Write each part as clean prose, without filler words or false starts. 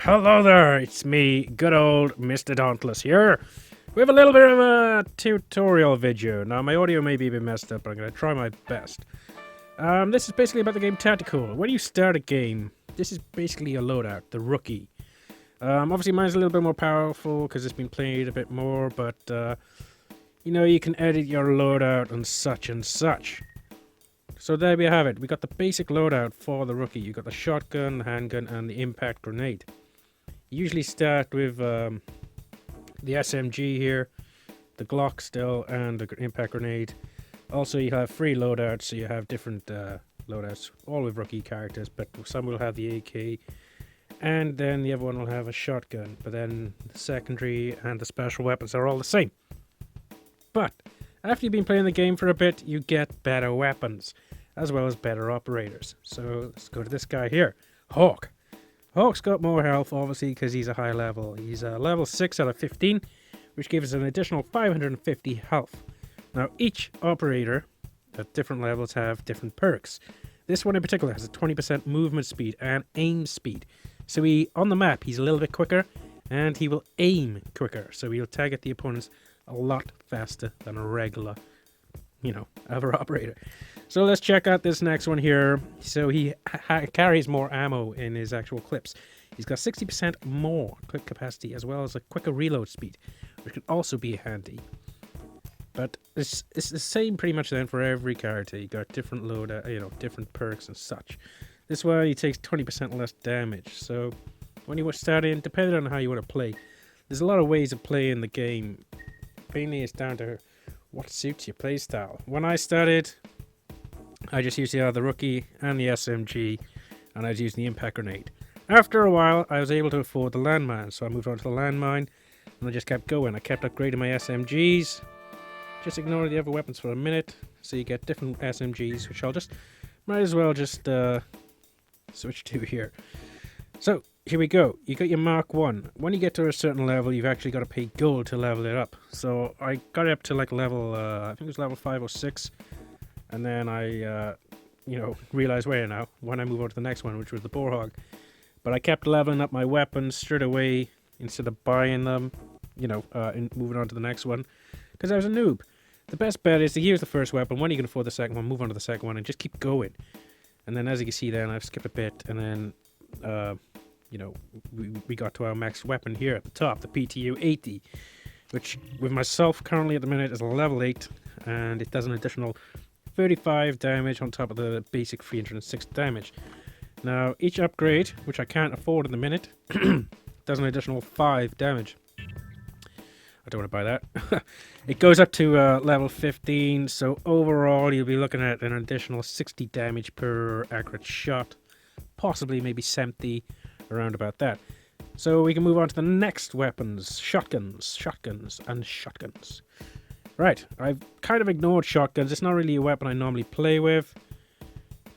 Hello there, it's me, good old Mr. Dauntless here. We have a little bit of a tutorial video. Now, my audio may be a bit messed up, but I'm going to try my best. This is basically about the game Tacticool. When you start a game, this is basically a loadout, the rookie. Obviously, mine's a little bit more powerful because it's been played a bit more, but, you know, you can edit your loadout and such and such. So there we have it. We got the basic loadout for the rookie. You got the shotgun, handgun, and the impact grenade. You usually start with the SMG here, the Glock still, and the impact grenade. Also, you have free loadouts, so you have different loadouts, all with rookie characters, but some will have the AK, and then the other one will have a shotgun. But then the secondary and the special weapons are all the same. But after you've been playing the game for a bit, you get better weapons, as well as better operators. So let's go to this guy here, Hawk. Hawk's got more health, obviously, because he's a high level. He's a level 6 out of 15, which gives us an additional 550 health. Now, each operator at different levels have different perks. This one in particular has a 20% movement speed and aim speed. So on the map, he's a little bit quicker, and he will aim quicker. So he'll target the opponents a lot faster than a regular, other operator. So let's check out this next one here. So he carries more ammo in his actual clips. He's got 60% more clip capacity as well as a quicker reload speed, which can also be handy. But it's the same pretty much then for every character. You got different different perks and such. This way he takes 20% less damage. So when you start in, depending on how you want to play, there's a lot of ways of playing the game. Mainly it's down to what suits your playstyle. When I started, I just used the rookie and the SMG, and I was using the impact grenade. After a while, I was able to afford the landmine, so I moved on to the landmine, and I just kept going. I kept upgrading my SMGs. Just ignore the other weapons for a minute, so you get different SMGs, which might as well just switch to here. So, here we go. You got your Mark 1. When you get to a certain level, you've actually got to pay gold to level it up. So, I got it up to like level, I think it was level 5 or 6. And then I, realized where now, when I move on to the next one, which was the Boarhog. But I kept leveling up my weapons straight away instead of buying them, and moving on to the next one. Because I was a noob. The best bet is to use the first weapon. When you can afford the second one, move on to the second one and just keep going. And then as you can see then, I've skipped a bit. And then, we got to our max weapon here at the top, the PTU 80. Which, with myself currently at the minute, is a level 8. And it does an additional 35 damage on top of the basic 306 damage. Now, each upgrade, which I can't afford in the minute, does an additional 5 damage. I don't want to buy that. It goes up to level 15, so overall you'll be looking at an additional 60 damage per accurate shot. Possibly maybe 70, around about that. So we can move on to the next weapons. Shotguns. Right, I've kind of ignored shotguns. It's not really a weapon I normally play with,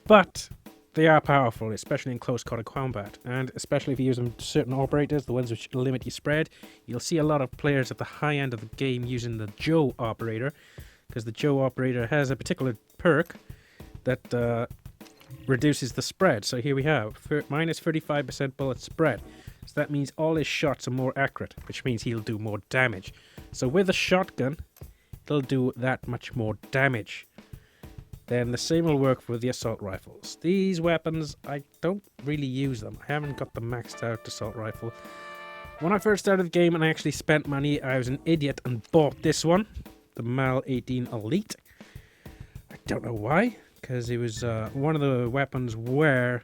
but they are powerful, especially in close quarter combat, and especially if you use them certain operators, the ones which limit your spread. You'll see a lot of players at the high end of the game using the Joe operator, because the Joe operator has a particular perk that reduces the spread. So here we have minus 35% bullet spread. So that means all his shots are more accurate, which means he'll do more damage. So with a shotgun, it'll do that much more damage. Then the same will work for the assault rifles. These weapons, I don't really use them. I haven't got the maxed out assault rifle. When I first started the game and I actually spent money, I was an idiot and bought this one, the MAL 18 Elite. I don't know why, because it was one of the weapons where,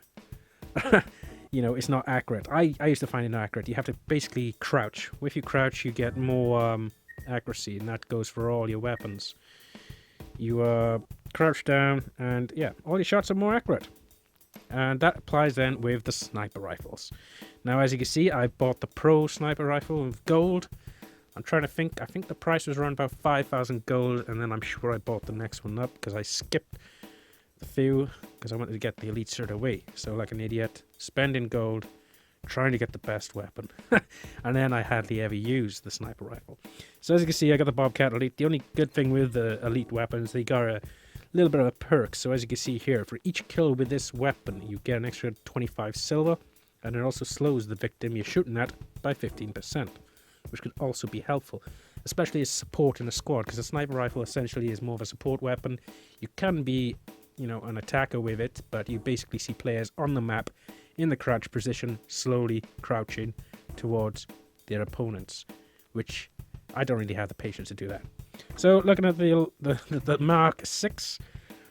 it's not accurate. I used to find it not accurate. You have to basically crouch. If you crouch, you get more accuracy, and that goes for all your weapons. You crouch down, and yeah, all your shots are more accurate. And that applies then with the sniper rifles. Now, as you can see, I bought the Pro sniper rifle with gold. I'm trying to think. I think the price was around about 5,000 gold, and then I'm sure I bought the next one up because I skipped the few because I wanted to get the elite straight away. So, like an idiot, spending gold, trying to get the best weapon. And then I hardly ever used the sniper rifle. So as you can see, I got the Bobcat Elite. The only good thing with the elite weapons, they got a little bit of a perk. So as you can see here, for each kill with this weapon, you get an extra 25 silver. and it also slows the victim you're shooting at by 15%, which could also be helpful, especially as support in a squad, because a sniper rifle essentially is more of a support weapon. You can be, you know, an attacker with it, but you basically see players on the map in the crouch position, slowly crouching towards their opponents, which I don't really have the patience to do that. So looking at the Mark 6,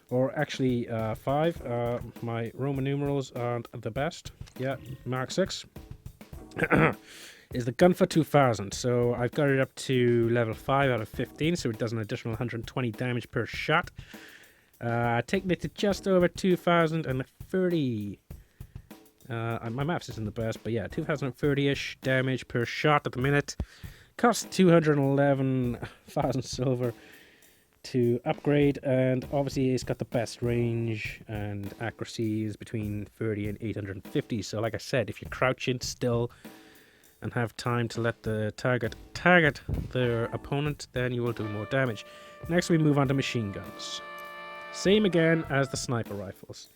or actually 5, my Roman numerals aren't the best. Yeah, Mark 6 is the gun for 2000. So I've got it up to level 5 out of 15, so it does an additional 120 damage per shot. Taking it to just over 2030. My maths isn't the best, but yeah, 2030-ish damage per shot at the minute. Costs 211,000 silver to upgrade, and obviously it's got the best range and accuracy is between 30 and 850. So like I said, if you're crouching still and have time to let the target their opponent, then you will do more damage. Next we move on to machine guns. Same again as the sniper rifles.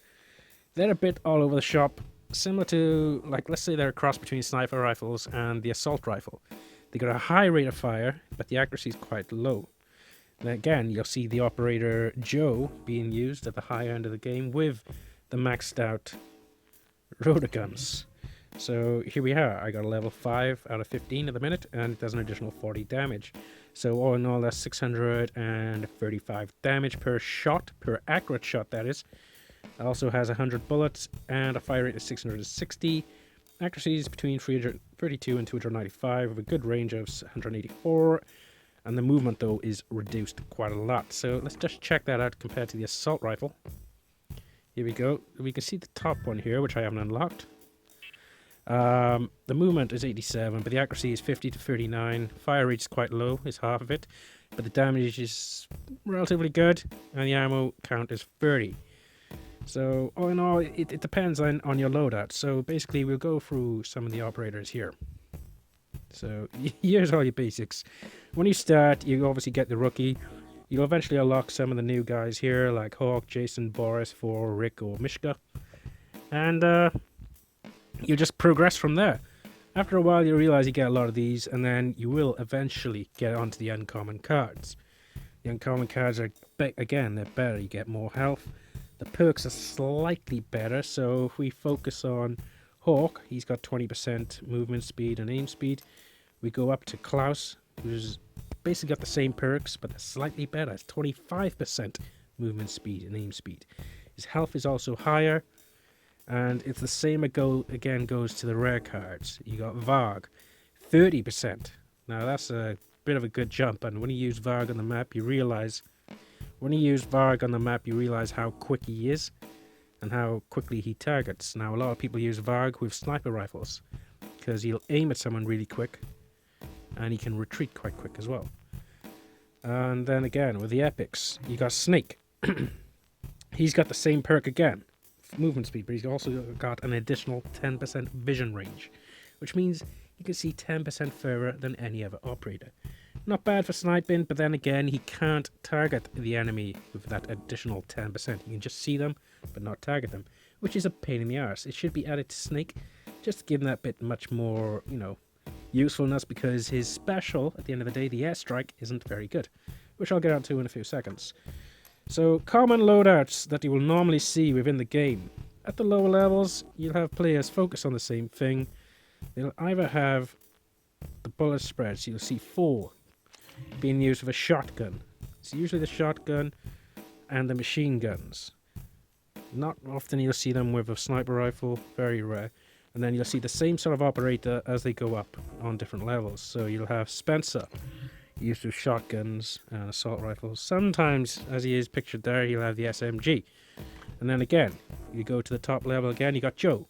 They're a bit all over the shop, similar to, like, let's say they're a cross between sniper rifles and the assault rifle. They got a high rate of fire, but the accuracy is quite low. And again, you'll see the operator Joe being used at the high end of the game with the maxed out rotor guns. So here we are. I got a level 5 out of 15 at the minute, and it does an additional 40 damage. So all in all, that's 635 damage per shot, per accurate shot that is. It also has 100 bullets and a fire rate of 660. Accuracy is between 332 and 295 with a good range of 184. And the movement, though, is reduced quite a lot. So let's just check that out compared to the assault rifle. Here we go. We can see the top one here, which I haven't unlocked. The movement is 87, but the accuracy is 50 to 39. Fire rate is quite low, is half of it. But the damage is relatively good, and the ammo count is 30. So all in all, it depends on your loadout. So basically, we'll go through some of the operators here. So here's all your basics. When you start, you obviously get the rookie. You'll eventually unlock some of the new guys here, like Hawk, Jason, Boris, For, Rick, or Mishka. And you'll just progress from there. After a while, you realize you get a lot of these, and then you will eventually get onto the uncommon cards. The uncommon cards are, again, they're better. You get more health. The perks are slightly better, so if we focus on Hawk, he's got 20% movement speed and aim speed. We go up to Klaus, who's basically got the same perks, but they're slightly better. It's 25% movement speed and aim speed. His health is also higher, and it's the same again goes to the rare cards. You got Varg, 30%. Now that's a bit of a good jump, and when you use Varg on the map, you realize how quick he is and how quickly he targets. Now, a lot of people use Varg with sniper rifles because he'll aim at someone really quick and he can retreat quite quick as well. And then again, with the epics, you got Snake. He's got the same perk again, movement speed, but he's also got an additional 10% vision range, which means you can see 10% further than any other operator. Not bad for sniping, but then again, he can't target the enemy with that additional 10%. You can just see them, but not target them, which is a pain in the arse. It should be added to Snake, just to give him that bit much more, usefulness, because his special, at the end of the day, the airstrike, isn't very good, which I'll get onto in a few seconds. So, common loadouts that you will normally see within the game. At the lower levels, you'll have players focus on the same thing. They'll either have the bullet spread, so you'll see 4 being used with a shotgun. It's usually the shotgun and the machine guns. Not often you'll see them with a sniper rifle, very rare. And then you'll see the same sort of operator as they go up on different levels. So you'll have Spencer, used with shotguns and assault rifles. Sometimes, as he is pictured there, you'll have the SMG. And then again, you go to the top level again, you got Joe.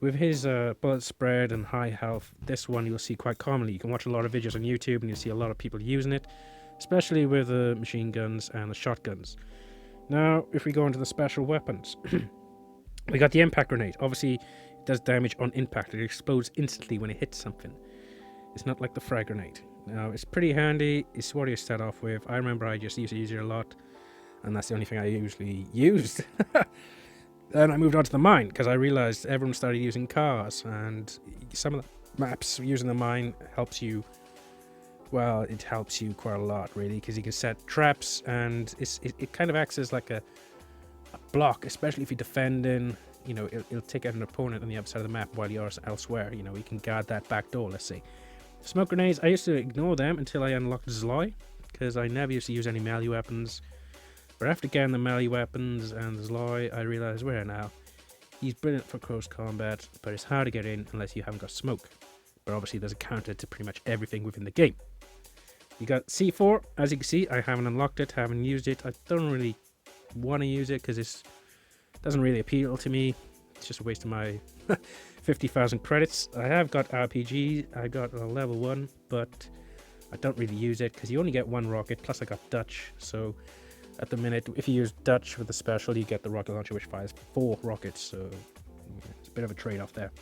With his bullet spread and high health, this one you'll see quite commonly. You can watch a lot of videos on YouTube and you'll see a lot of people using it, especially with the machine guns and the shotguns. Now, if we go into the special weapons, we got the impact grenade. Obviously, it does damage on impact. It explodes instantly when it hits something. It's not like the frag grenade. Now, it's pretty handy. It's what you start off with. I remember I just used to use it a lot, and that's the only thing I usually used. Then I moved on to the mine because I realized everyone started using cars, and some of the maps using the mine helps you. Well, it helps you quite a lot, really, because you can set traps, and it kind of acts as like a block, especially if you're defending. You know, it'll take out an opponent on the other side of the map while you're elsewhere. You know, you can guard that back door, let's say. Smoke grenades, I used to ignore them until I unlocked Zloy, because I never used to use any melee weapons. But after getting the melee weapons and Zloy, I realized, where now? He's brilliant for close combat, but it's hard to get in unless you haven't got smoke. But obviously there's a counter to pretty much everything within the game. You got C4, as you can see, I haven't unlocked it, haven't used it. I don't really want to use it because it doesn't really appeal to me. It's just a waste of my 50,000 credits. I have got RPG, I got a level 1, but I don't really use it because you only get one rocket, plus I got Dutch, so at the minute, if you use Dutch with the special, you get the rocket launcher, which fires 4 rockets, so it's a bit of a trade-off there.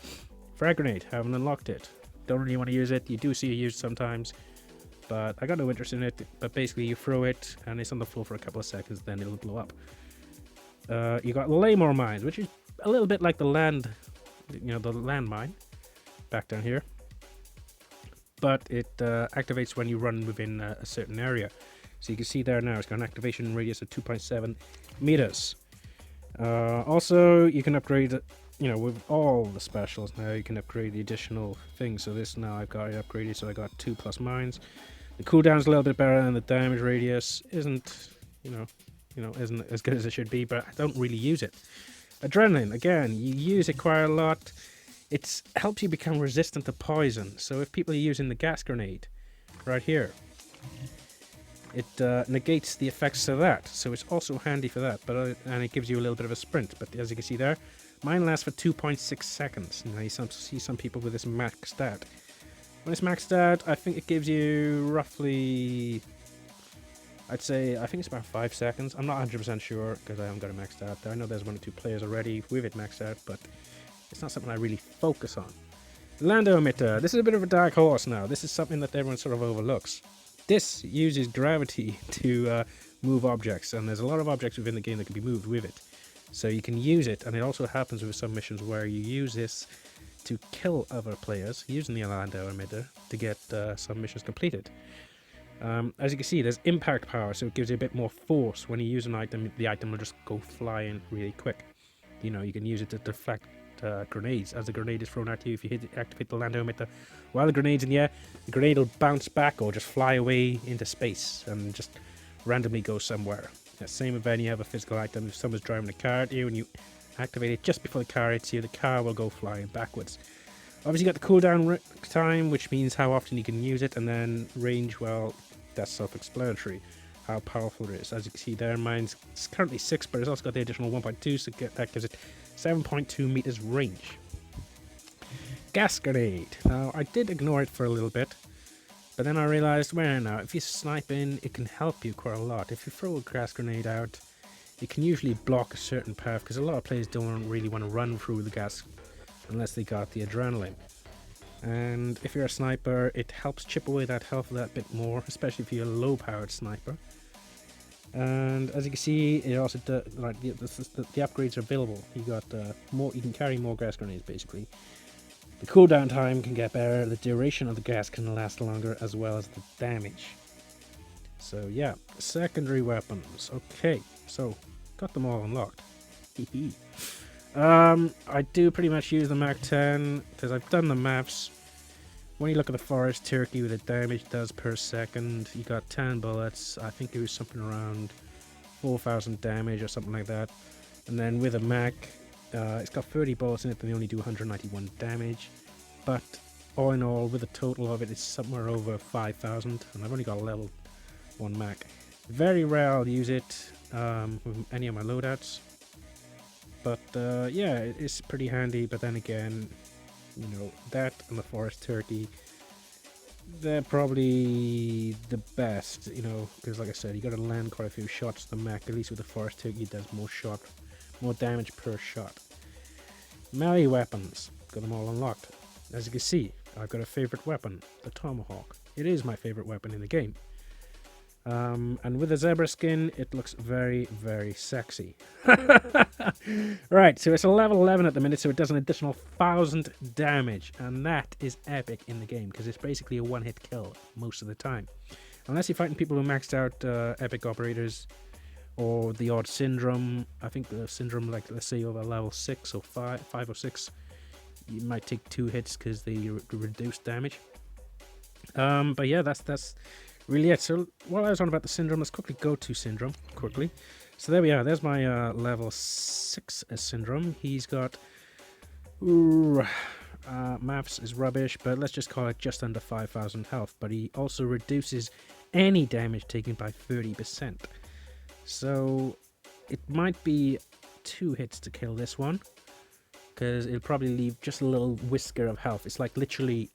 Frag grenade, haven't unlocked it. Don't really want to use it. You do see it used sometimes, but I got no interest in it. But basically, you throw it, and it's on the floor for a couple of seconds, then it'll blow up. You got Laymore mines, which is a little bit like the land, the land mine back down here. But it activates when you run within a certain area. So you can see there now, it's got an activation radius of 2.7 meters. Also, you can upgrade, with all the specials now, you can upgrade the additional things. So this now I've got it upgraded, so I got 2+ mines. The cooldown's a little bit better, and the damage radius isn't as good as it should be, but I don't really use it. Adrenaline, again, you use it quite a lot. It helps you become resistant to poison. So if people are using the gas grenade, right here, it negates the effects of that, so it's also handy for that. But and it gives you a little bit of a sprint. But as you can see there, mine lasts for 2.6 seconds. Now you see some people with this maxed out. When it's maxed out, I think it gives you roughly, I think it's about 5 seconds. I'm not 100% sure because I haven't got it maxed out. I know there's 1 or 2 players already with it maxed out, but it's not something I really focus on. Lando emitter. This is a bit of a dark horse now. This is something that everyone sort of overlooks. This uses gravity to move objects, and there's a lot of objects within the game that can be moved with it. So you can use it, and it also happens with some missions where you use this to kill other players using the Lando emitter to get some missions completed. As you can see, there's impact power, so it gives you a bit more force. When you use an item, the item will just go flying really quick. You can use it to deflect grenades. As the grenade is thrown at you, if you activate the Lando emitter while the grenade's in the air, the grenade will bounce back or just fly away into space and just randomly go somewhere. Same with any other physical item. If someone's driving a car at you and you activate it just before the car hits you, the car will go flying backwards. Obviously you got the cooldown time, which means how often you can use it, and then range, well, that's self-explanatory, how powerful it is. As you can see there, mine's currently 6, but it's also got the additional 1.2, so that gives it 7.2 meters range. Gas grenade. Now, I did ignore it for a little bit, but then I realized, well, now, if you're sniping, it can help you quite a lot. If you throw a gas grenade out, it can usually block a certain path, because a lot of players don't really want to run through the gas unless they got the adrenaline. And if you're a sniper, it helps chip away that health a that bit more, especially if you're a low-powered sniper. And as you can see, it also the upgrades are available. You got more. You can carry more gas grenades, basically. The cooldown time can get better. The duration of the gas can last longer, as well as the damage. So yeah, secondary weapons. Okay, so got them all unlocked. I do pretty much use the Mach 10 because I've done the maps. When you look at the forest turkey with the damage it does per second, you got 10 bullets. I think it was something around 4,000 damage or something like that. And then with a Mach, it's got 30 bullets in it, but they only do 191 damage. But all in all, with the total of it, it's somewhere over 5,000, and I've only got a level 1 Mach. Very rare I'll use it with any of my loadouts. But yeah, it's pretty handy. But then again, that and the forest turkey, they're probably the best, because like I said, you got to land quite a few shots. The Mach, at least with the forest turkey, does more damage per shot. Melee weapons, got them all unlocked. As you can see, I've got a favorite weapon, the Tomahawk. It is my favorite weapon in the game. And with the zebra skin, it looks very, very sexy. Right, so it's a level 11 at the minute, so it does an additional 1,000 damage. And that is epic in the game, because it's basically a one-hit kill most of the time. Unless you're fighting people who maxed out epic operators, or the odd syndrome. I think the syndrome, like, let's say over level 6 or 5 or 6, you might take 2 hits because they reduce damage. But yeah, that's really it. So while I was on about the syndrome, let's quickly go to syndrome quickly. So there we are. There's my level 6 syndrome. He's got maths is rubbish, but let's just call it just under 5,000 health. But he also reduces any damage taken by 30%. So it might be 2 hits to kill this one, because it'll probably leave just a little whisker of health. It's like literally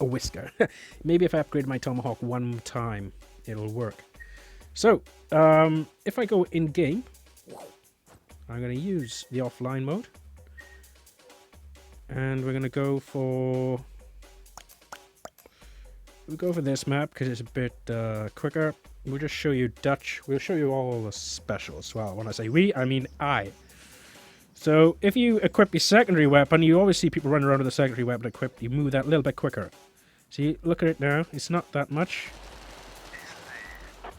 a whisker. Maybe if I upgrade my tomahawk one time, it'll work. So, if I go in game, I'm going to use the offline mode, and we're going to go for this map because it's a bit quicker. We'll just show you Dutch. We'll show you all the specials. Well, when I say we, I mean I. So if you equip your secondary weapon, you always see people running around with the secondary weapon equipped. You move that a little bit quicker. See, look at it now. It's not that much.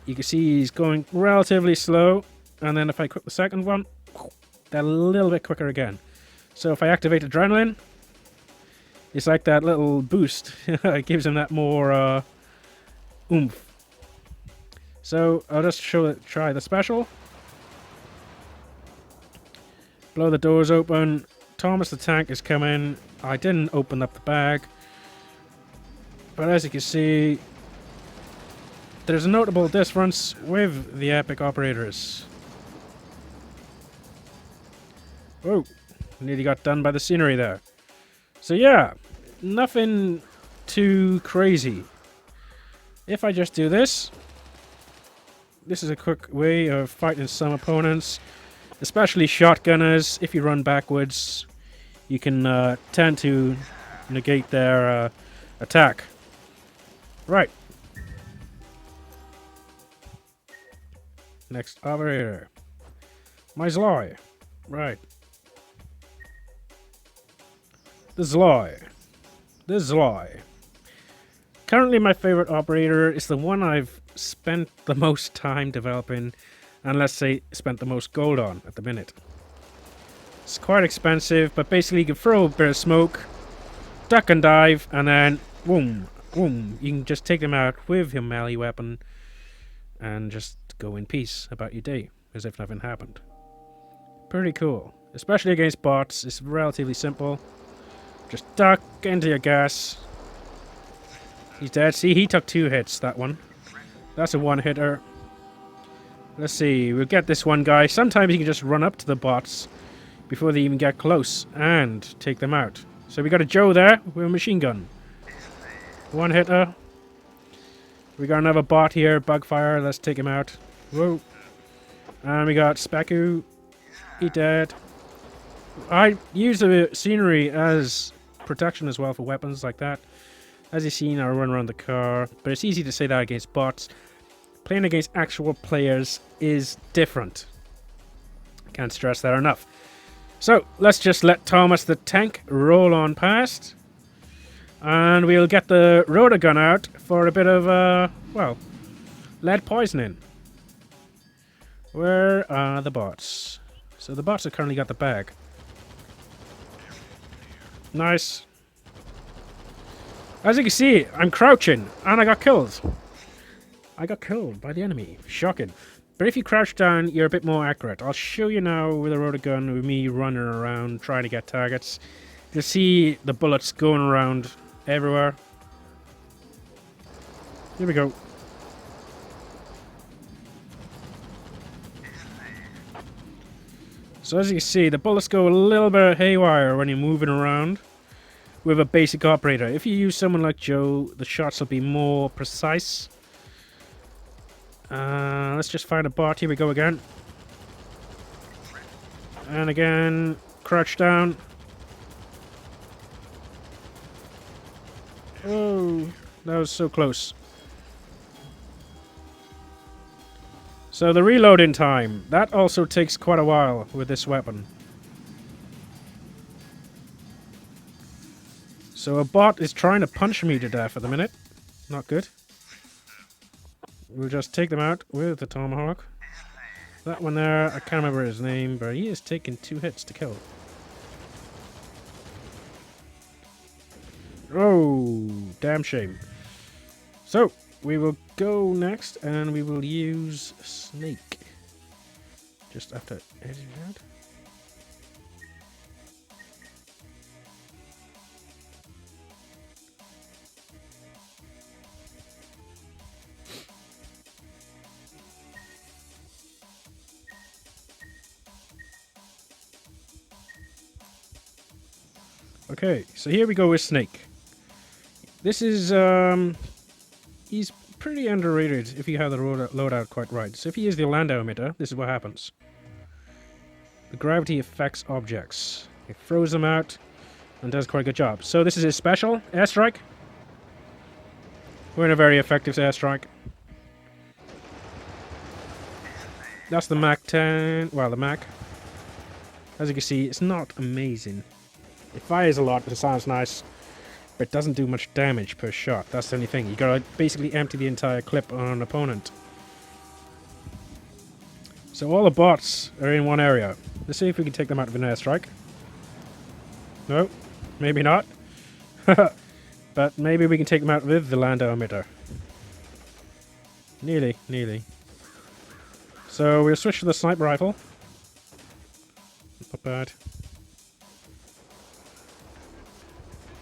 You can see he's going relatively slow. And then if I equip the second one, they're a little bit quicker again. So if I activate adrenaline, it's like that little boost. It gives him that more oomph. So I'll just try the special. Blow the doors open. Thomas the tank is coming. I didn't open up the bag, but as you can see, there's a notable difference with the epic operators. Whoa, nearly got done by the scenery there. So yeah, nothing too crazy. If I just do this, this is a quick way of fighting some opponents, especially shotgunners. If you run backwards, you can tend to negate their attack. Right. Next operator. My Zloy. Right. The Zloy. The Zloy. Currently my favorite operator is the one I've spent the most time developing, and let's say spent the most gold on at the minute. It's quite expensive, but basically you can throw a bit of smoke, duck and dive, and then boom, boom. You can just take them out with your melee weapon and just go in peace about your day as if nothing happened. Pretty cool. Especially against bots, it's relatively simple. Just duck into your gas. He's dead. See, he took 2 hits, that one. That's a one-hitter. Let's see, we'll get this one guy. Sometimes you can just run up to the bots before they even get close and take them out. So we got a Joe there with a machine gun. One-hitter. We got another bot here, Bugfire. Let's take him out. Whoa. And we got Speku. He dead. I use the scenery as protection as well for weapons like that. As you've seen, I run around the car, but it's easy to say that against bots. Playing against actual players is different. Can't stress that enough. So, let's just let Thomas the tank roll on past. And we'll get the rotor gun out for a bit of, well, lead poisoning. Where are the bots? So the bots have currently got the bag. Nice. As you can see, I'm crouching, and I got killed. I got killed by the enemy. Shocking. But if you crouch down, you're a bit more accurate. I'll show you now with a rotor gun, with me running around, trying to get targets. You'll see the bullets going around everywhere. Here we go. So as you can see, the bullets go a little bit haywire when you're moving around with a basic operator. If you use someone like Joe, the shots will be more precise. Let's just find a bot. Here we go again. And again, crouch down. Oh, that was so close. So the reloading time, that also takes quite a while with this weapon. So a bot is trying to punch me to death at the minute. Not good. We'll just take them out with the tomahawk. That one there, I can't remember his name, but he has taken 2 hits to kill. Oh, damn shame. So, we will go next and we will use Snake. Just after editing that. Okay, so here we go with Snake. This is, he's pretty underrated if you have the loadout quite right. So if you use the Landau emitter, this is what happens. The gravity affects objects. It throws them out and does quite a good job. So this is his special, airstrike. We're in a very effective airstrike. That's the Mach 10, well the Mach. As you can see, it's not amazing. It fires a lot, it sounds nice, but it doesn't do much damage per shot. That's the only thing. You gotta basically empty the entire clip on an opponent. So all the bots are in one area. Let's see if we can take them out with an airstrike. No, maybe not. But maybe we can take them out with the Landau emitter. Nearly, nearly. So we'll switch to the sniper rifle. Not bad.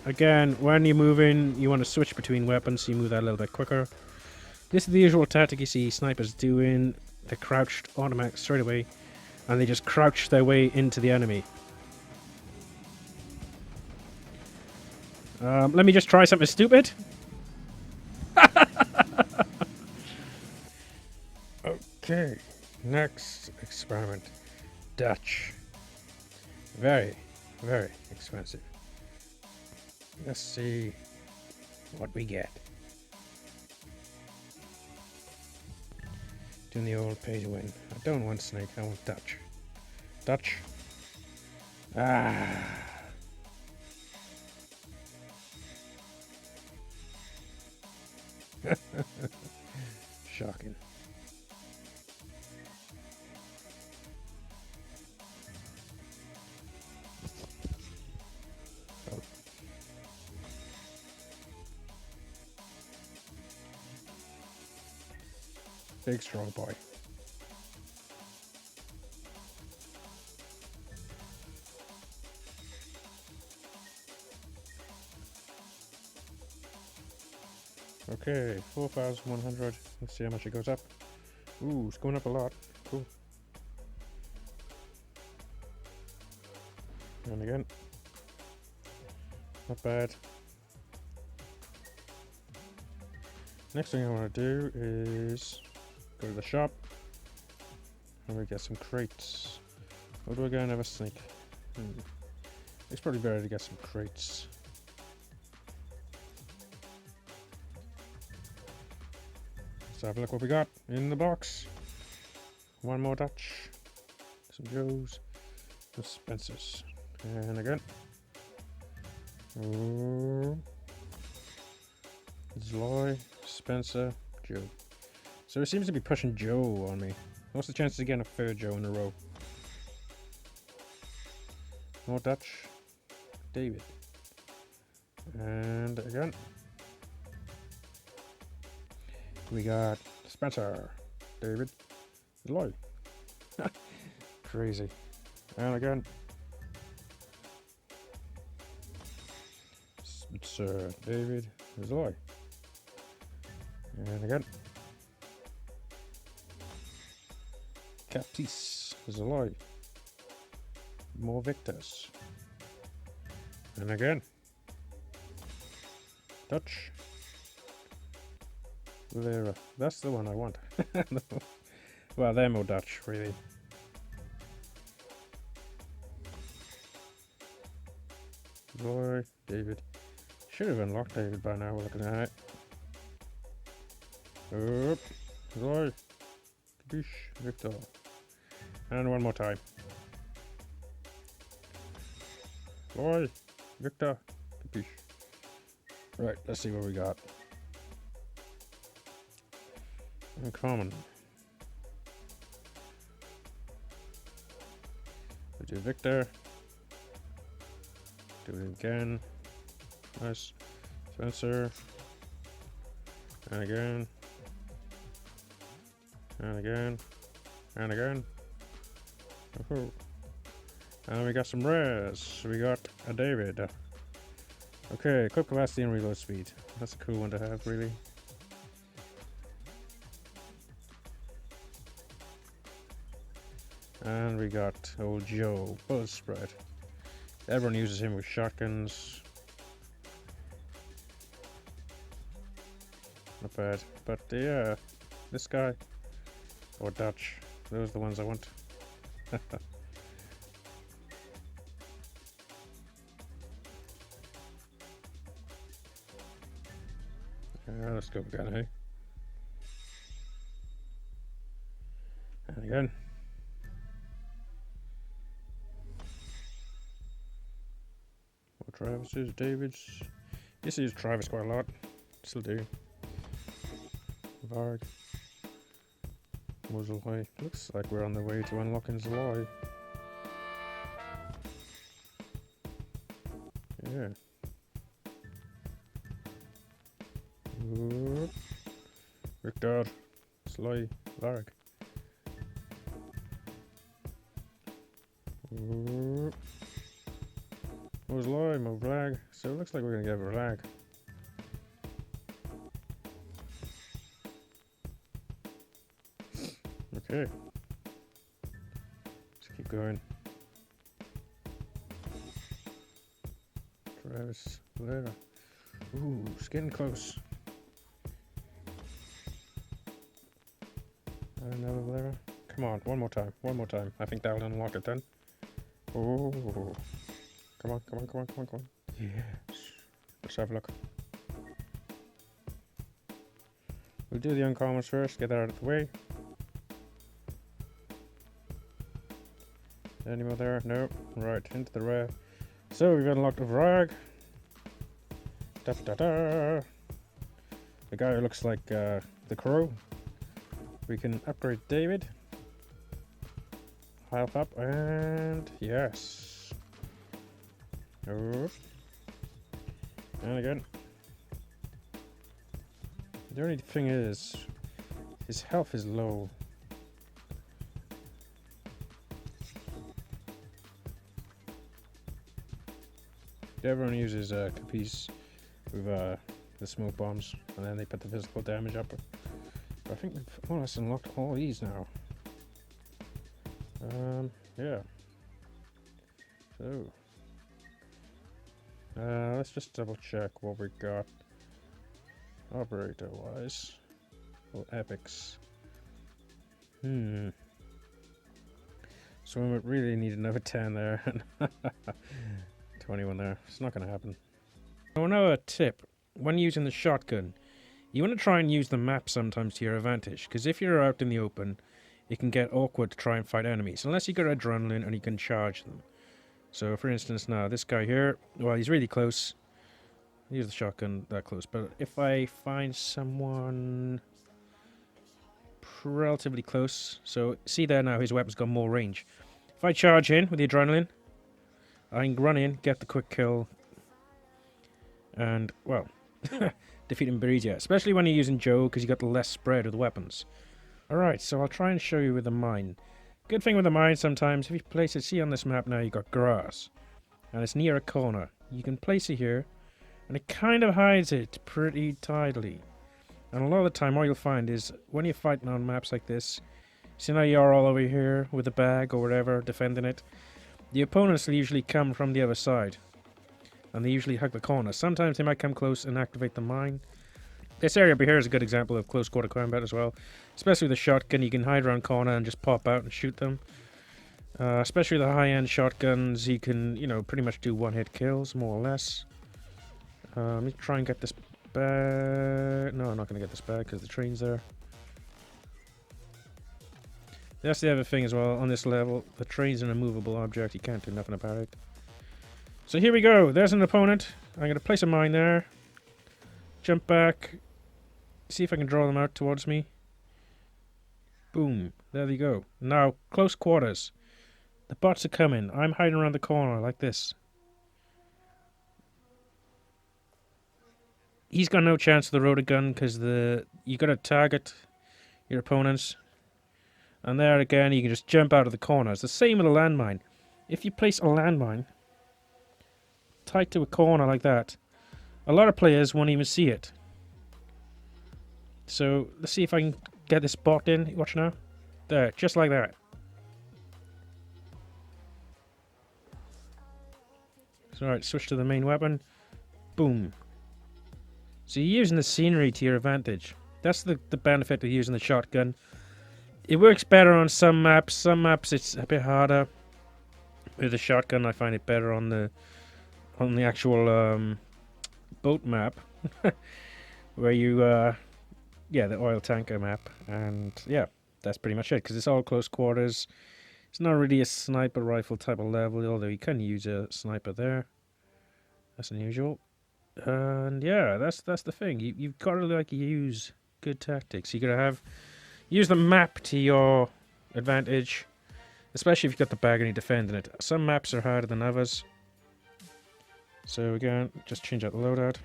Again, when you're moving, you want to switch between weapons, so you move that a little bit quicker. This is the usual tactic you see snipers doing. They're crouched automatic straight away, and they just crouch their way into the enemy. Let me just try something stupid. Okay, next experiment. Dutch. Very, very expensive. Let's see what we get. Doing the old pay to win. I don't want Snake, I want Dutch. Dutch. Ah. Shocking. Big strong boy. Okay, 4,100. Let's see how much it goes up. Ooh, it's going up a lot. Cool. And again. Not bad. Next thing I want to do is go to the shop and we get some crates. Or do I go and have a sneak? It's probably better to get some crates. Let's have a look what we got in the box. One more Dutch, some Joes, some Spencers, and again. Zloy, Spencer, Joe. So it seems to be pushing Joe on me. What's the chances of getting a third Joe in a row? More Dutch, David, and again. We got Spencer, David, Zloy. Crazy. And again. Spencer, David, Zloy. And again. Capice, Zloy. More Victors. And again. Dutch. Rivera. That's the one I want. Well, they're more Dutch, really. Roy, David. Should have unlocked David by now, looking at it. Roy. Capiche, Victor. And one more time. Boy, Victor, Capiche. Right, let's see what we got. Uncommon. We do Victor. Do it again. Nice. Spencer. And again. And again. And again. Oh. And we got some rares. We got a David. Okay, clip capacity and reload speed. That's a cool one to have, really. And we got old Joe, Buzz Spread. Everyone uses him with shotguns. Not bad. But yeah, this guy. Or Dutch. Those are the ones I want. Let's go again, hey? And again. More Travis's, David's. Used to use Travis quite a lot. Still do. Varg. Muzzle high. Looks like we're on the way to unlocking Zaloi. Yeah. Victor, Sly, Varg. More Sly, more Vlag. So it looks like we're gonna get a Vlag. Okay. Let's keep going. Travis, Valera. Ooh, it's getting close. Another Valera. Come on, one more time, one more time. I think that'll unlock it then. Oh, come on, come on, come on, come on, come on. Yes. Let's have a look. We'll do the uncommons first, get that out of the way. Any more there? No. Right, into the rare. So we've unlocked a Vrag. Da da da. The guy who looks like the Crow. We can upgrade David. Health up and yes. Oh. And again. The only thing is, his health is low. Everyone uses Capiche with the smoke bombs, and then they put the physical damage up. But I think we've more or less unlocked all these now. Yeah. So, let's just double check what we got operator-wise. Oh, epics. So we would really need another 10 there. 21 there. It's not going to happen. So another tip. When using the shotgun, you want to try and use the map sometimes to your advantage. Because if you're out in the open, it can get awkward to try and fight enemies. Unless you got adrenaline and you can charge them. So for instance now, this guy here, well, he's really close. I'll use the shotgun that close. But if I find someone relatively close. So see there now, his weapon's got more range. If I charge in with the adrenaline, I can run in, get the quick kill, and, well, defeat him very easier. Especially when you're using Joe, because you got the less spread of the weapons. Alright, so I'll try and show you with the mine. Good thing with the mine sometimes, if you place it, see on this map now, you got grass. And it's near a corner. You can place it here, and it kind of hides it pretty tidily. And a lot of the time, what you'll find is, when you're fighting on maps like this, see now you're all over here with a bag or whatever, defending it. The opponents will usually come from the other side, and they usually hug the corner. Sometimes they might come close and activate the mine. This area over here is a good example of close quarter combat as well. Especially with the shotgun, you can hide around corner and just pop out and shoot them. Especially the high-end shotguns, you can, you know, pretty much do one-hit kills, more or less. Let me try and get this bag. No, I'm not going to get this bag because the train's there. That's the other thing as well. On this level, the train's an immovable object. You can't do nothing about it. So here we go. There's an opponent. I'm going to place a mine there. Jump back. See if I can draw them out towards me. Boom. There you go. Now, close quarters. The bots are coming. I'm hiding around the corner like this. He's got no chance with the rotor gun because you got to target your opponents. And there again, you can just jump out of the corner. It's the same with a landmine. If you place a landmine tight to a corner like that, a lot of players won't even see it. So let's see if I can get this bot in. Watch now. There, just like that. So alright, switch to the main weapon. Boom. So you're using the scenery to your advantage. That's the benefit of using the shotgun. It works better on some maps. Some maps it's a bit harder. With the shotgun, I find it better on the actual boat map, where you yeah, the oil tanker map, and yeah, that's pretty much it. Because it's all close quarters. It's not really a sniper rifle type of level, although you can use a sniper there. That's unusual. And yeah, that's the thing. You've got to like use good tactics. You gotta use the map to your advantage, especially if you've got the bag and you're defending it. Some maps are harder than others. So again, just change out the loadout.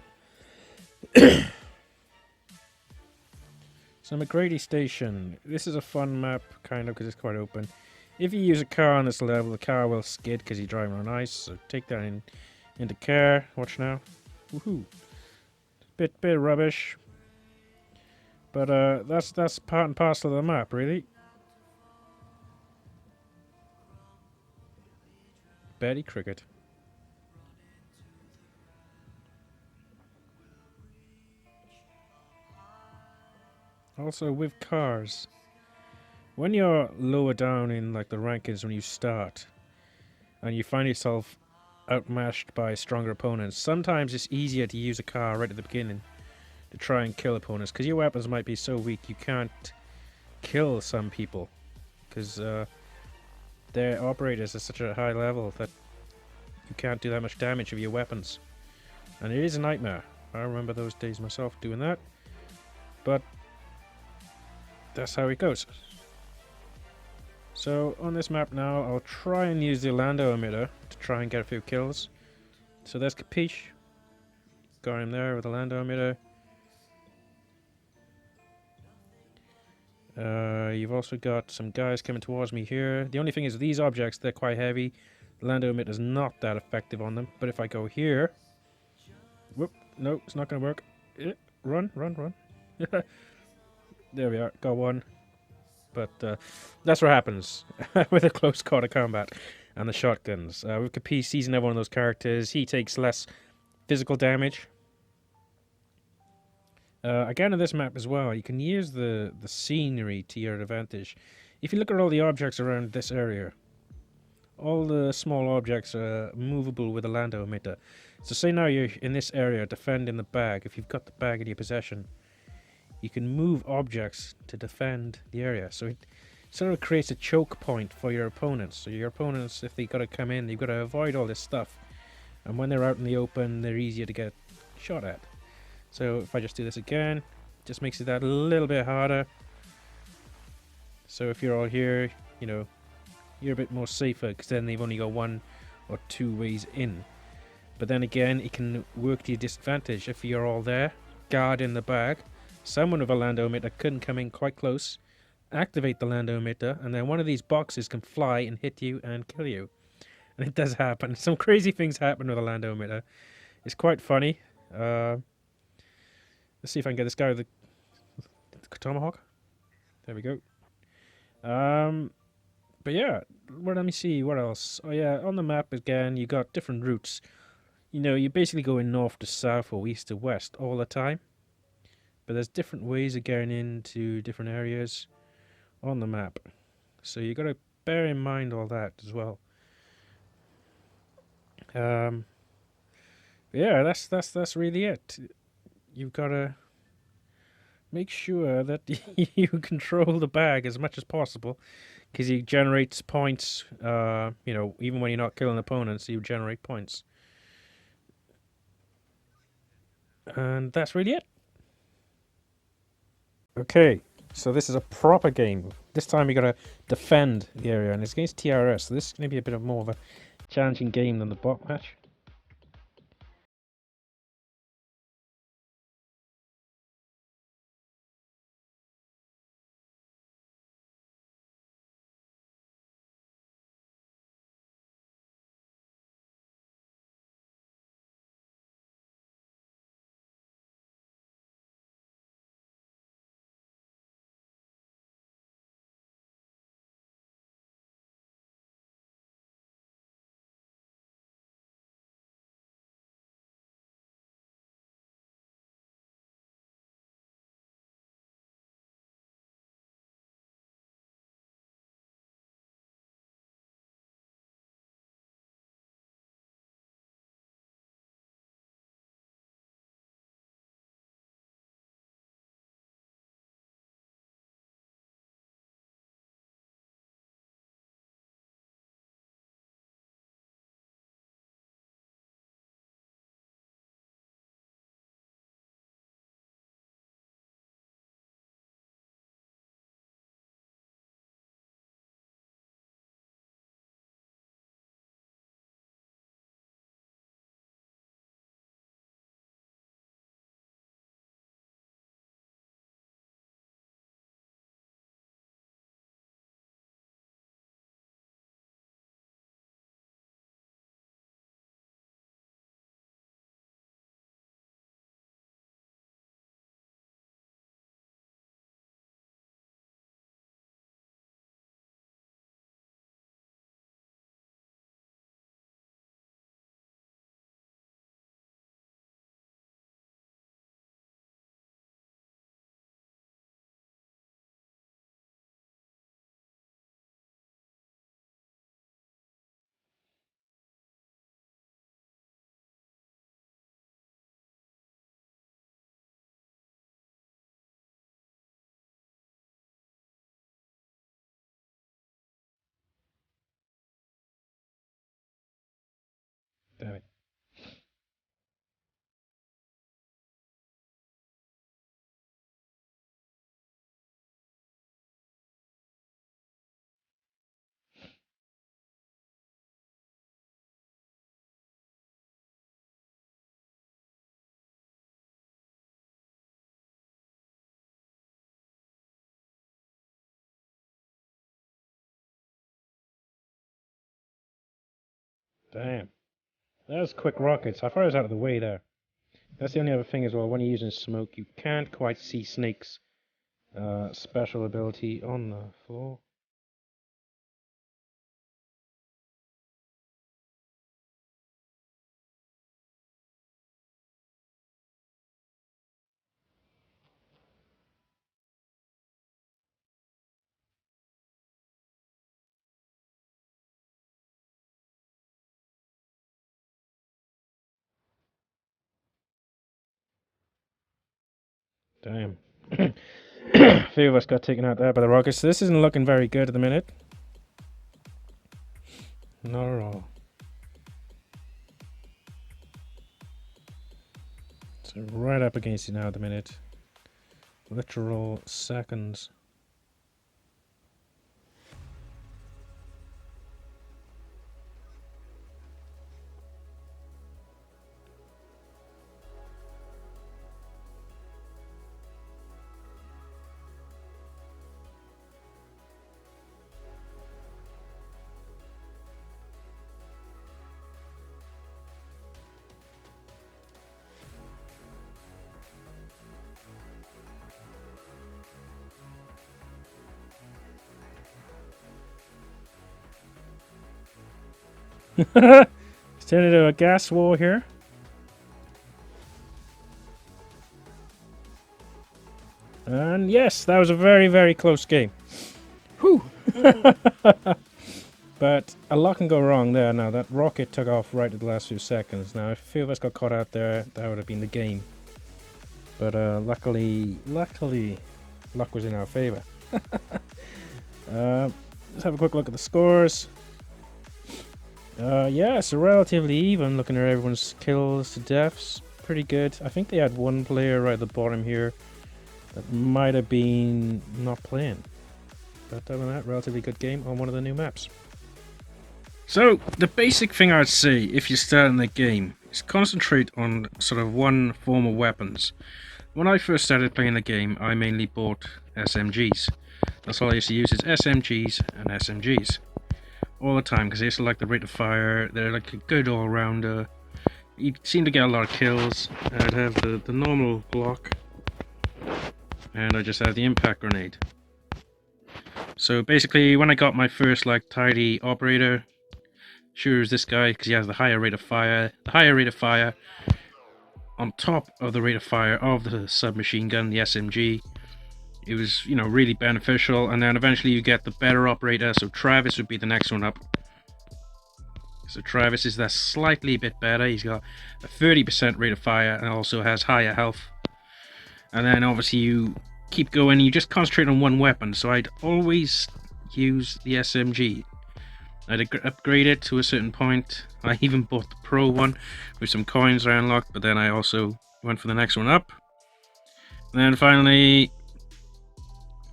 So McGrady Station. This is a fun map, kind of, because it's quite open. If you use a car on this level, the car will skid because you're driving on ice. So take that into care. Watch now. Woohoo! Bit of rubbish, but that's part and parcel of the map, really. Betty Cricket. Also, with cars, when you're lower down in like the rankings when you start, and you find yourself outmatched by stronger opponents, sometimes it's easier to use a car right at the beginning to try and kill opponents, because your weapons might be so weak you can't kill some people, because their operators are such a high level that you can't do that much damage with your weapons, and it is a nightmare. I remember those days myself doing that, but that's how it goes. So on this map now, I'll try and use the Lando emitter to try and get a few kills. So there's Capiche. Got him there with the Lando emitter. You've also got some guys coming towards me here. The only thing is these objects, they're quite heavy. The Lando emitter is not that effective on them. But if I go here... Whoop, no, it's not going to work. Run. There we are, got one. But that's what happens with a close quarter combat and the shotguns. With Capiche, he's another one of those characters. He takes less physical damage. Again, on this map as well, you can use the scenery to your advantage. If you look at all the objects around this area, all the small objects are movable with a Lando emitter. So say now you're in this area defending the bag. If you've got the bag in your possession, you can move objects to defend the area. So it sort of creates a choke point for your opponents. So your opponents, if they got to come in, you've got to avoid all this stuff. And when they're out in the open, they're easier to get shot at. So if I just do this again, just makes it that a little bit harder. So if you're all here, you know, you're a bit more safer, because then they've only got one or two ways in. But then again, it can work to your disadvantage. If you're all there, guard in the bag, someone with a Lando emitter couldn't come in quite close, activate the Lando emitter, and then one of these boxes can fly and hit you and kill you. And it does happen. Some crazy things happen with a Lando emitter. It's quite funny. Let's see if I can get this guy with the tomahawk. There we go. But yeah, let me see what else. Oh yeah, on the map again, you got different routes. You know, you're basically going north to south or east to west all the time. But there's different ways of getting into different areas on the map. So you got to bear in mind all that as well. Yeah, that's really it. You've got to make sure that you control the bag as much as possible, because he generates points. You know, even when you're not killing opponents, you generate points. And that's really it. Okay, so this is a proper game. This time you gotta defend the area, and it's against TRS, so this is gonna be a bit of more of a challenging game than the bot match. Damn it. Damn. That was quick rockets. I thought I was out of the way there. That's the only other thing as well. When you're using smoke, you can't quite see Snake's special ability on the floor. Damn. A few of us got taken out there by the rockets. So this isn't looking very good at the minute. Not at all. So right up against you now at the minute. Literal seconds. It's turned into a gas war here. And yes, that was a very, very close game. Whew. But a lot can go wrong there. Now, that rocket took off right at the last few seconds. Now, if a few of us got caught out there, that would have been the game. But luckily, luck was in our favor. let's have a quick look at the scores. Yeah, so relatively even, looking at everyone's kills to deaths. Pretty good. I think they had one player right at the bottom here that might have been not playing. But other than that, relatively good game on one of the new maps. So, the basic thing I'd say if you start in the game is concentrate on sort of one form of weapons. When I first started playing the game, I mainly bought SMGs. That's all I used to use is SMGs and SMGs. All the time, because I used to like the rate of fire, they're like a good all-rounder. You seem to get a lot of kills. I'd have the normal block, and I just had the impact grenade. So basically, when I got my first like tidy operator, sure is this guy, because he has the higher rate of fire. The higher rate of fire on top of the rate of fire of the submachine gun, the SMG. It was, you know, really beneficial, and then eventually you get the better operator, so Travis would be the next one up. So Travis is that slightly a bit better. He's got a 30% rate of fire and also has higher health. And then obviously you keep going, you just concentrate on one weapon, so I'd always use the SMG. I'd upgrade it to a certain point. I even bought the Pro one with some coins I unlocked, but then I also went for the next one up. And then finally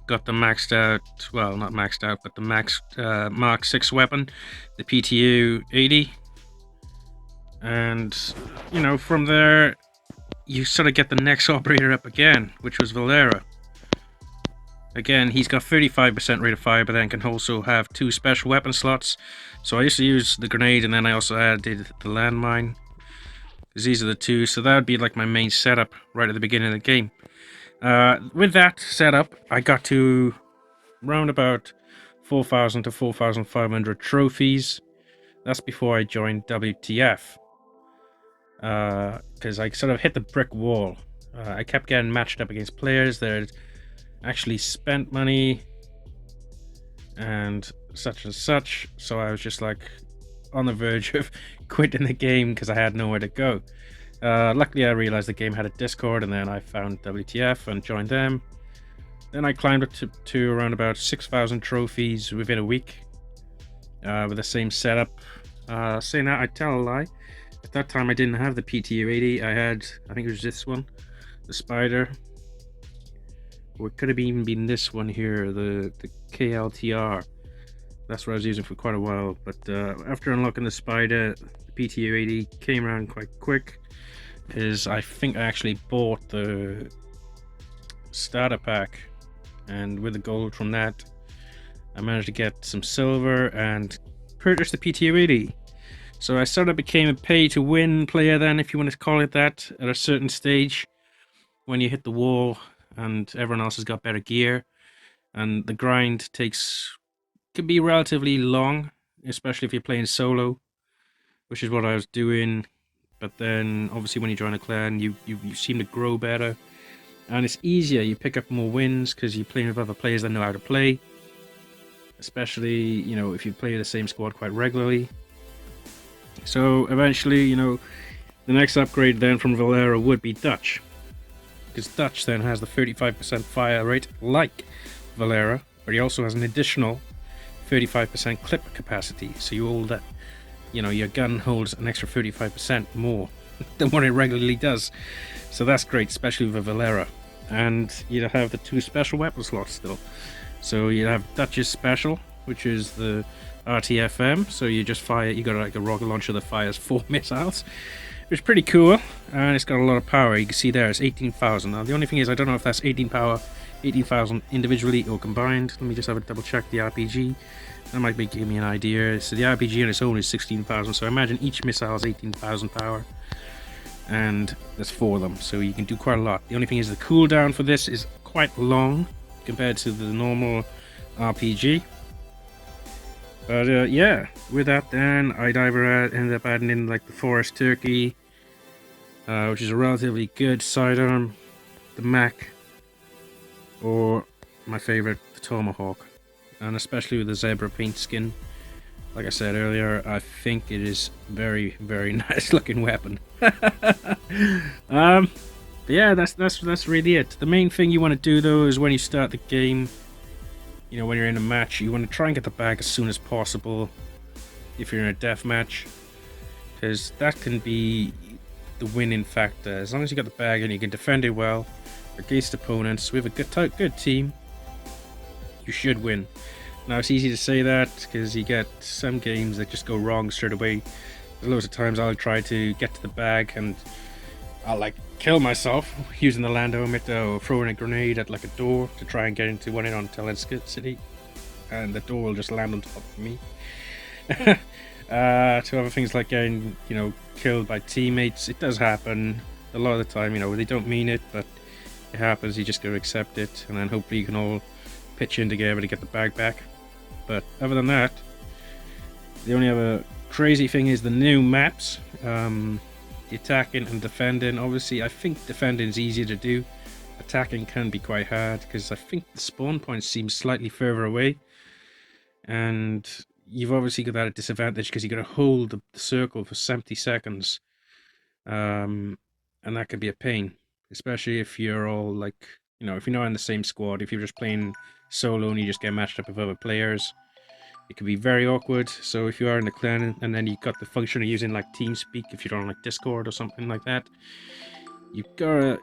got the maxed out, well, not maxed out, but the max Mark 6 weapon, the PTU 80. And, you know, from there, you sort of get the next operator up again, which was Valera. Again, he's got 35% rate of fire, but then can also have 2 special weapon slots. So I used to use the grenade, and then I also added the landmine, because these are the two. So that would be like my main setup right at the beginning of the game. With that setup, I got to round about 4,000 to 4,500 trophies. That's before I joined WTF. Because I sort of hit the brick wall. I kept getting matched up against players that had actually spent money and such. So I was just like on the verge of quitting the game because I had nowhere to go. Luckily I realized the game had a Discord, and then I found WTF and joined them. Then I climbed up to around about 6,000 trophies within a week with the same setup. Saying that, I tell a lie. At that time I didn't have the PTU 80. I had, I think it was this one, the Spider. Or it could have even been this one here, the KLTR. That's what I was using for quite a while. But after unlocking the Spider, the PTU 80 came around quite quick. I think I actually bought the starter pack, and with the gold from that I managed to get some silver and purchase the PTU 80. So I sort of became a pay to win player then, if you want to call it that, at a certain stage when you hit the wall and everyone else has got better gear, and the grind can be relatively long, especially if you're playing solo, which is what I was doing. But then obviously when you join a clan, you seem to grow better, and it's easier. You pick up more wins because you're playing with other players that know how to play, especially, you know, if you play the same squad quite regularly. So eventually, you know, the next upgrade then from Valera would be Dutch, because Dutch then has the 35% fire rate like Valera, but he also has an additional 35% clip capacity, so you all that, you know, your gun holds an extra 35% more than what it regularly does. So that's great, especially with Valera. And you have the 2 special weapon slots still. So you have Dutch's special, which is the RTFM. So you just fire, you got like a rocket launcher that fires 4 missiles, which is pretty cool. And it's got a lot of power. You can see there it's 18,000. Now the only thing is, I don't know if that's 18,000 individually or combined. Let me just have a double check the RPG. That might give me an idea. So the RPG on its own is 16,000, so I imagine each missile is 18,000 power. And there's 4 of them, so you can do quite a lot. The only thing is the cooldown for this is quite long compared to the normal RPG. But yeah, with that then, I'd either end up adding in like the Forest Turkey, which is a relatively good sidearm, the Mac, or my favorite, the Tomahawk. And especially with the zebra paint skin, like I said earlier, I think it is very, very nice looking weapon. Yeah, that's really it. The main thing you want to do though is when you start the game, you know, when you're in a match, you want to try and get the bag as soon as possible if you're in a death match, because that can be the winning factor. As long as you got the bag and you can defend it well against opponents with a good team, you should win. Now, it's easy to say that because you get some games that just go wrong straight away. There's loads of times I'll try to get to the bag and I'll like kill myself using the land emitter or throwing a grenade at like a door to try and get into one in on Telescope City, and the door will just land on top of me. To other things like getting, you know, killed by teammates, it does happen a lot of the time. You know, they don't mean it, but it happens. You just gotta accept it, and then hopefully you can all pitch in together to get the bag back. But other than that, the only other crazy thing is the new maps. The attacking and defending. Obviously, I think defending is easier to do. Attacking can be quite hard because I think the spawn point seems slightly further away, and you've obviously got that at disadvantage because you got to hold the circle for 70 seconds, and that can be a pain, especially if you're all like, you know, if you're not in the same squad. If you're just playing solo and you just get matched up with other players, it can be very awkward. So if you are in the clan and then you got the function of using like TeamSpeak, if you're on like Discord or something like that, you've gotta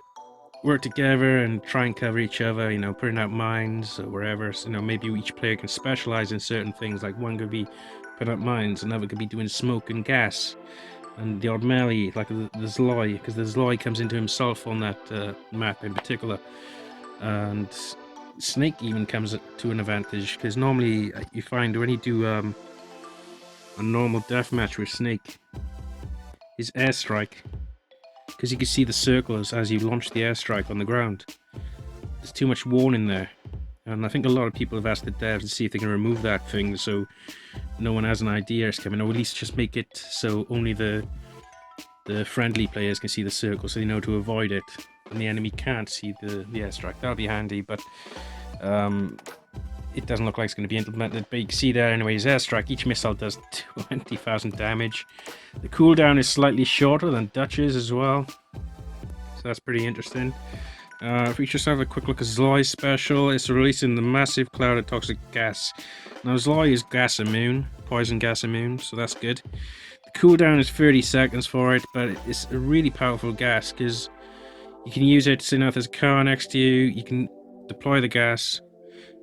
work together and try and cover each other, you know, putting out mines or wherever. So, you know, maybe each player can specialize in certain things. Like one could be putting out mines, another could be doing smoke and gas, and the odd melee, like the Zloy, because the Zloy comes into himself on that map in particular. And Snake even comes to an advantage, because normally you find when you do a normal deathmatch with Snake, his airstrike, because you can see the circles as you launch the airstrike on the ground, there's too much warning there, and I think a lot of people have asked the devs to see if they can remove that thing so no one has an idea it's coming, or at least just make it so only the friendly players can see the circle so they know to avoid it, and the enemy can't see the airstrike. That'll be handy, but it doesn't look like it's going to be implemented. But you can see there anyway, his airstrike, each missile does 20,000 damage. The cooldown is slightly shorter than Dutch's as well, so that's pretty interesting. If we just have a quick look at Zloy's special, it's releasing the massive cloud of toxic gas. Now Zloy is gas immune, poison gas immune, so that's good. The cooldown is 30 seconds for it, but it's a really powerful gas because you can use it, so now if there's a car next to you, you can deploy the gas,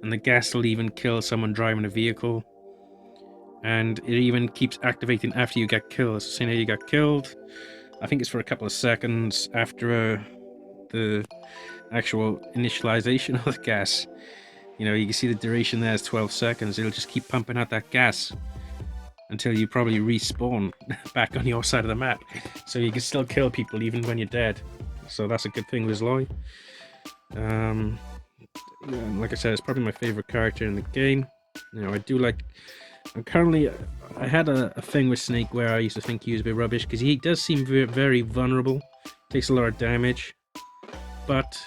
and the gas will even kill someone driving a vehicle. And it even keeps activating after you get killed. So say now you got killed, I think it's for a couple of seconds after the actual initialization of the gas. You know, you can see the duration there is 12 seconds. It'll just keep pumping out that gas until you probably respawn back on your side of the map. So you can still kill people even when you're dead. So that's a good thing with Zloy. Yeah, like I said, it's probably my favorite character in the game. You know, I do like... I had a thing with Snake where I used to think he was a bit rubbish, because he does seem very vulnerable. Takes a lot of damage. But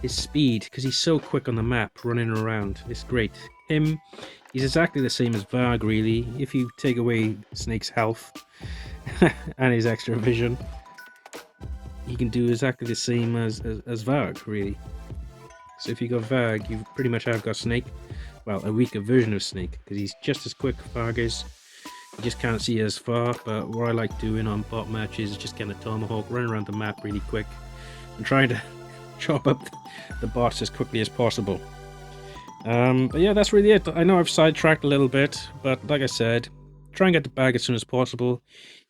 his speed, because he's so quick on the map, running around, it's great. He's exactly the same as Varg, really, if you take away Snake's health and his extra vision. He can do exactly the same as Varg, really. So if you got Varg, you pretty much have got Snake. Well, a weaker version of Snake, because he's just as quick as Varg is. You just can't see as far, but what I like doing on bot matches is just getting a tomahawk, running around the map really quick, and trying to chop up the bots as quickly as possible. But yeah, that's really it. I know I've sidetracked a little bit, but like I said, try and get the bag as soon as possible.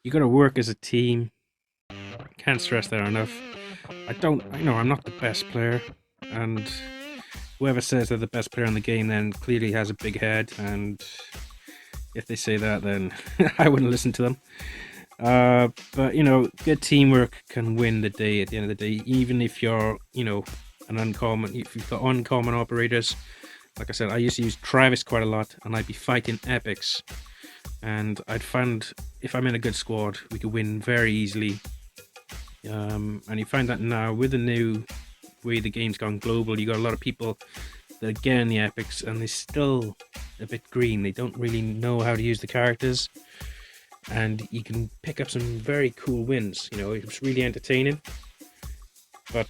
You got to work as a team. Can't stress that enough. I know I'm not the best player, and whoever says they're the best player in the game then clearly has a big head, and if they say that, then I wouldn't listen to them. But you know, good teamwork can win the day at the end of the day, even if you're, you know, if you've got uncommon operators. Like I said, I used to use Travis quite a lot, and I'd be fighting epics, and I'd find if I'm in a good squad, we could win very easily. And you find that now with the new way the game's gone global, you got a lot of people that are getting the epics and they're still a bit green. They don't really know how to use the characters, and you can pick up some very cool wins. You know, it's really entertaining. But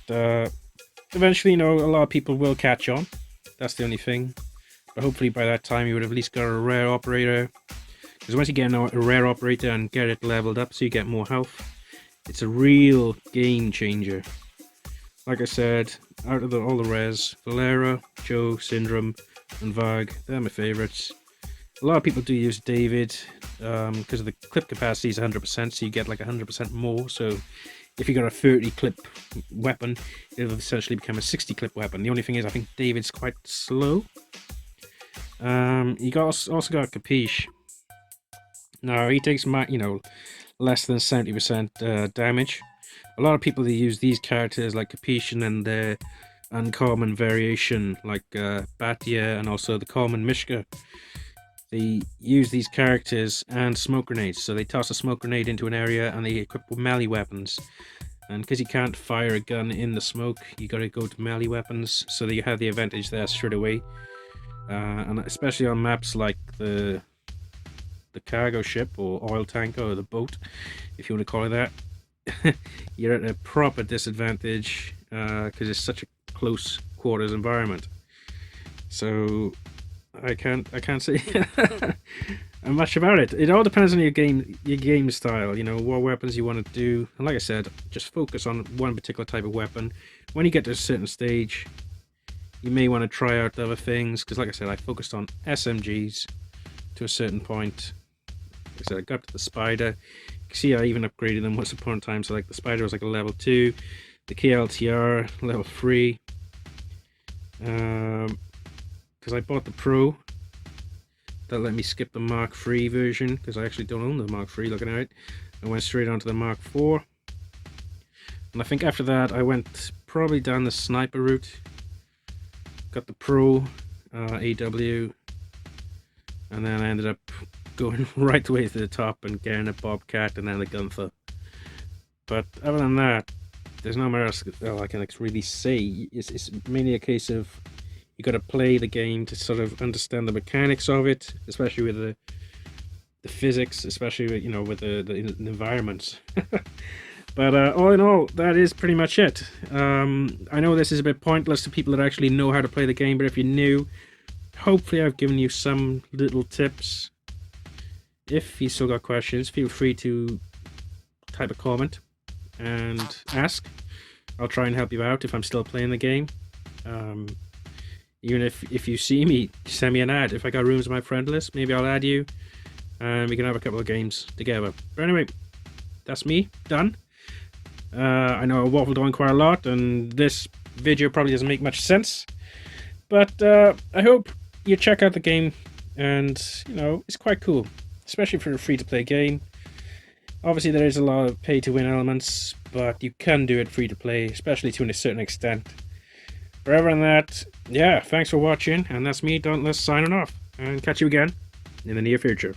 eventually, you know, a lot of people will catch on. That's the only thing. But hopefully by that time you would have at least got a rare operator. Because once you get a rare operator and get it leveled up so you get more health, it's a real game changer. Like I said, out of all the rares, Valera, Joe, Syndrome, and Varg, they're my favourites. A lot of people do use David because of the clip capacity is 100%, so you get like 100% more. So if you got a 30 clip weapon, it'll essentially become a 60 clip weapon. The only thing is, I think David's quite slow. You also got Capiche. Now he takes less than 70% damage. A lot of people that use these characters like Capiche and then the uncommon variation like Batia and also the common Mishka. They use these characters and smoke grenades. So they toss a smoke grenade into an area and they equip with melee weapons. And because you can't fire a gun in the smoke, you gotta go to melee weapons, so that you have the advantage there straight away. And especially on maps like the cargo ship or oil tanker or the boat, if you want to call it that, you're at a proper disadvantage because it's such a close quarters environment. So I can't say much about it. It all depends on your game style, you know, what weapons you want to do. And like I said, just focus on one particular type of weapon. When you get to a certain stage, you may want to try out other things, because like I said, I focused on SMGs to a certain point. Like I said, I got to the Spider. You can see I even upgraded them once upon a time. So like the Spider was like a level 2, the KLTR level 3. Because I bought the Pro, that let me skip the Mark III version, because I actually don't own the Mark III, looking at it. I went straight onto the Mark IV, and I think after that I went probably down the sniper route, got the Pro AW, and then I ended up going right the way to the top and getting a Bobcat and then a Gunther. But other than that, there's not much else I can really say. It's mainly a case of you got to play the game to sort of understand the mechanics of it, especially with the physics, especially with, you know, with the environments. But all in all, that is pretty much it. I know this is a bit pointless to people that actually know how to play the game, but if you're new, hopefully I've given you some little tips. If you still got questions, feel free to type a comment and ask. I'll try and help you out if I'm still playing the game. Even if you see me, send me an ad. If I got rooms on my friend list, maybe I'll add you and we can have a couple of games together. But anyway, that's me, done. I know I waffled on quite a lot and this video probably doesn't make much sense, but I hope you check out the game, and you know, it's quite cool, especially for a free-to-play game. Obviously there is a lot of pay-to-win elements, but you can do it free-to-play, especially to a certain extent. But other than that, yeah, thanks for watching, and that's me, Dauntless, signing off, and catch you again in the near future.